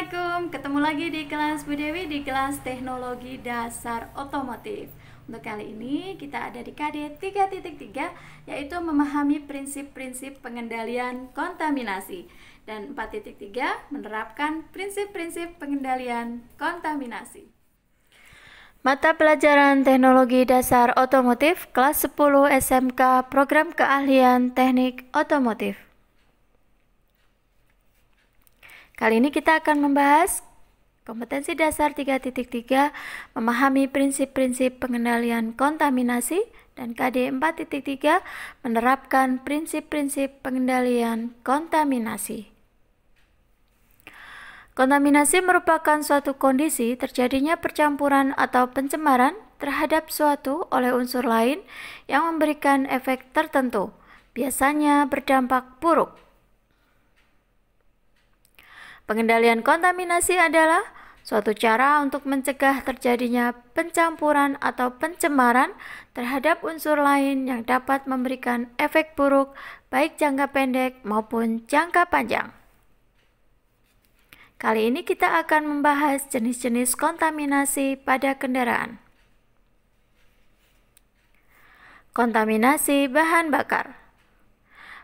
Assalamualaikum, ketemu lagi di kelas Bu Dewi di kelas Teknologi Dasar Otomotif. Untuk kali ini kita ada di KD 3.3, yaitu memahami prinsip-prinsip pengendalian kontaminasi, dan 4.3 menerapkan prinsip-prinsip pengendalian kontaminasi. Mata pelajaran Teknologi Dasar Otomotif kelas 10 SMK Program Keahlian Teknik Otomotif. Kali ini kita akan membahas kompetensi dasar 3.3, memahami prinsip-prinsip pengendalian kontaminasi, dan KD 4.3 menerapkan prinsip-prinsip pengendalian kontaminasi. Kontaminasi merupakan suatu kondisi terjadinya percampuran atau pencemaran terhadap suatu oleh unsur lain yang memberikan efek tertentu, biasanya berdampak buruk. Pengendalian kontaminasi adalah suatu cara untuk mencegah terjadinya pencampuran atau pencemaran terhadap unsur lain yang dapat memberikan efek buruk baik jangka pendek maupun jangka panjang. Kali ini kita akan membahas jenis-jenis kontaminasi pada kendaraan. Kontaminasi bahan bakar.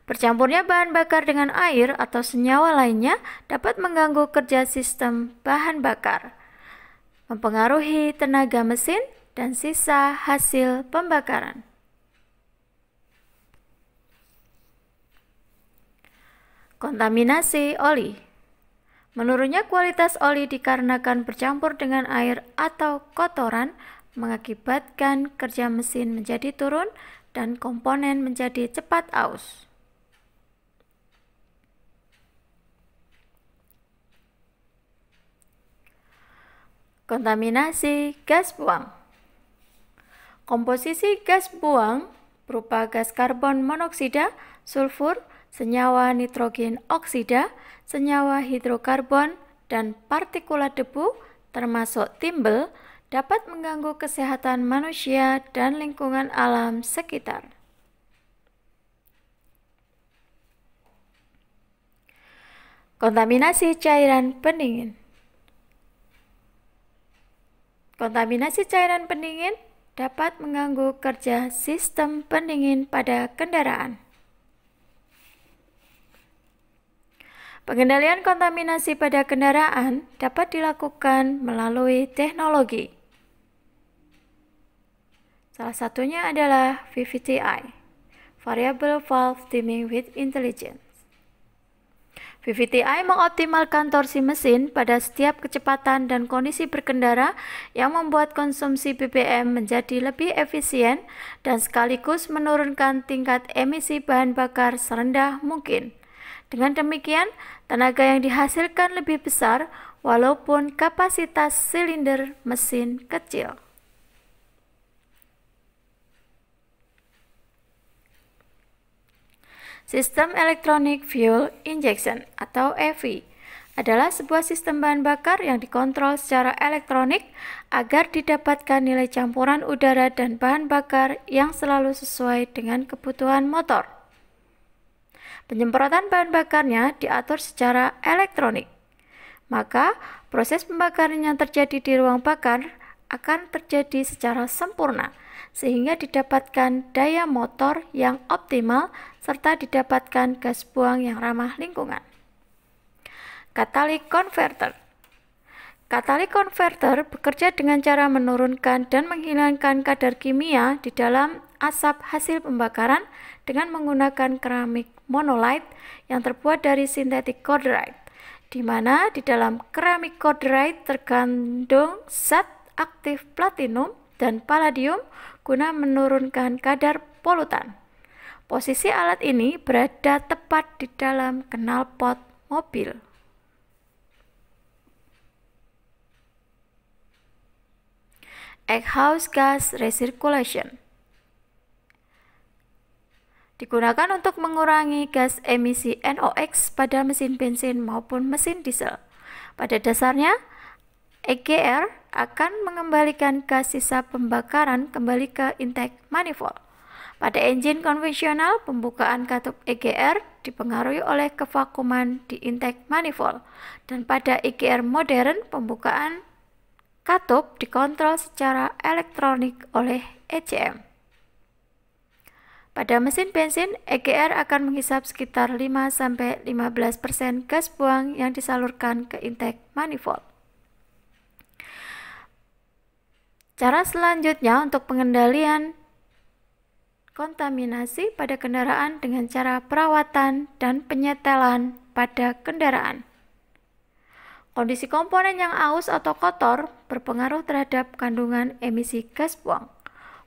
Bercampurnya bahan bakar dengan air atau senyawa lainnya dapat mengganggu kerja sistem bahan bakar, mempengaruhi tenaga mesin dan sisa hasil pembakaran. Kontaminasi oli. Menurunnya kualitas oli dikarenakan bercampur dengan air atau kotoran mengakibatkan kerja mesin menjadi turun dan komponen menjadi cepat aus. Kontaminasi gas buang. Komposisi gas buang berupa gas karbon monoksida, sulfur, senyawa nitrogen oksida, senyawa hidrokarbon, dan partikulat debu termasuk timbel dapat mengganggu kesehatan manusia dan lingkungan alam sekitar. Kontaminasi cairan pendingin. Kontaminasi cairan pendingin dapat mengganggu kerja sistem pendingin pada kendaraan. Pengendalian kontaminasi pada kendaraan dapat dilakukan melalui teknologi. Salah satunya adalah VVTI, Variable Valve Timing with Intelligence. VVTI mengoptimalkan torsi mesin pada setiap kecepatan dan kondisi berkendara yang membuat konsumsi BBM menjadi lebih efisien dan sekaligus menurunkan tingkat emisi bahan bakar serendah mungkin. Dengan demikian, tenaga yang dihasilkan lebih besar walaupun kapasitas silinder mesin kecil. Sistem Electronic Fuel Injection atau EFI adalah sebuah sistem bahan bakar yang dikontrol secara elektronik agar didapatkan nilai campuran udara dan bahan bakar yang selalu sesuai dengan kebutuhan motor. Penyemprotan bahan bakarnya diatur secara elektronik, maka proses pembakaran yang terjadi di ruang bakar akan terjadi secara sempurna sehingga didapatkan daya motor yang optimal serta didapatkan gas buang yang ramah lingkungan. Catalytic Converter. Catalytic Converter bekerja dengan cara menurunkan dan menghilangkan kadar kimia di dalam asap hasil pembakaran dengan menggunakan keramik monolite yang terbuat dari sintetik cordite, di mana di dalam keramik cordite terkandung zat aktif platinum dan palladium guna menurunkan kadar polutan. Posisi alat ini berada tepat di dalam knalpot mobil. Exhaust gas recirculation digunakan untuk mengurangi gas emisi NOx pada mesin bensin maupun mesin diesel. Pada dasarnya, EGR akan mengembalikan gas sisa pembakaran kembali ke intake manifold. Pada engine konvensional, pembukaan katup EGR dipengaruhi oleh kevakuman di intake manifold, dan pada EGR modern, pembukaan katup dikontrol secara elektronik oleh ECM. Pada mesin bensin, EGR akan menghisap sekitar 5-15% gas buang yang disalurkan ke intake manifold. Cara selanjutnya untuk pengendalian kontaminasi pada kendaraan dengan cara perawatan dan penyetelan pada kendaraan. Kondisi komponen yang aus atau kotor berpengaruh terhadap kandungan emisi gas buang.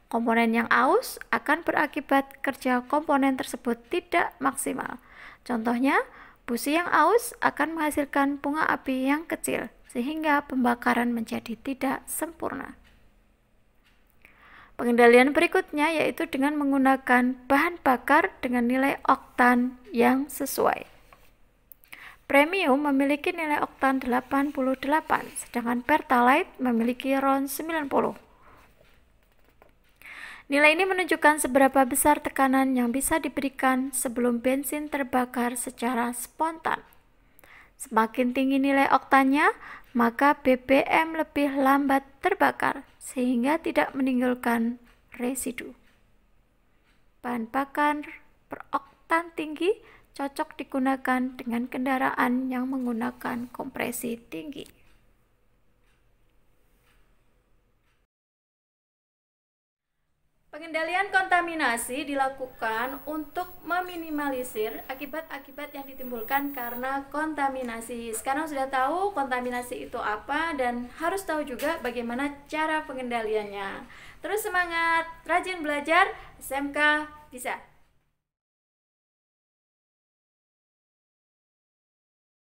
Komponen yang aus akan berakibat kerja komponen tersebut tidak maksimal. Contohnya, busi yang aus akan menghasilkan bunga api yang kecil, sehingga pembakaran menjadi tidak sempurna. Pengendalian berikutnya yaitu dengan menggunakan bahan bakar dengan nilai oktan yang sesuai. Premium memiliki nilai oktan 88, sedangkan Pertalite memiliki RON 90. Nilai ini menunjukkan seberapa besar tekanan yang bisa diberikan sebelum bensin terbakar secara spontan. Semakin tinggi nilai oktannya, maka BBM lebih lambat terbakar, sehingga tidak menimbulkan residu. Bahan bakar beroktan tinggi cocok digunakan dengan kendaraan yang menggunakan kompresi tinggi. Pengendalian kontaminasi dilakukan untuk meminimalisir akibat-akibat yang ditimbulkan karena kontaminasi. Sekarang sudah tahu kontaminasi itu apa dan harus tahu juga bagaimana cara pengendaliannya. Terus semangat, rajin belajar, SMK bisa.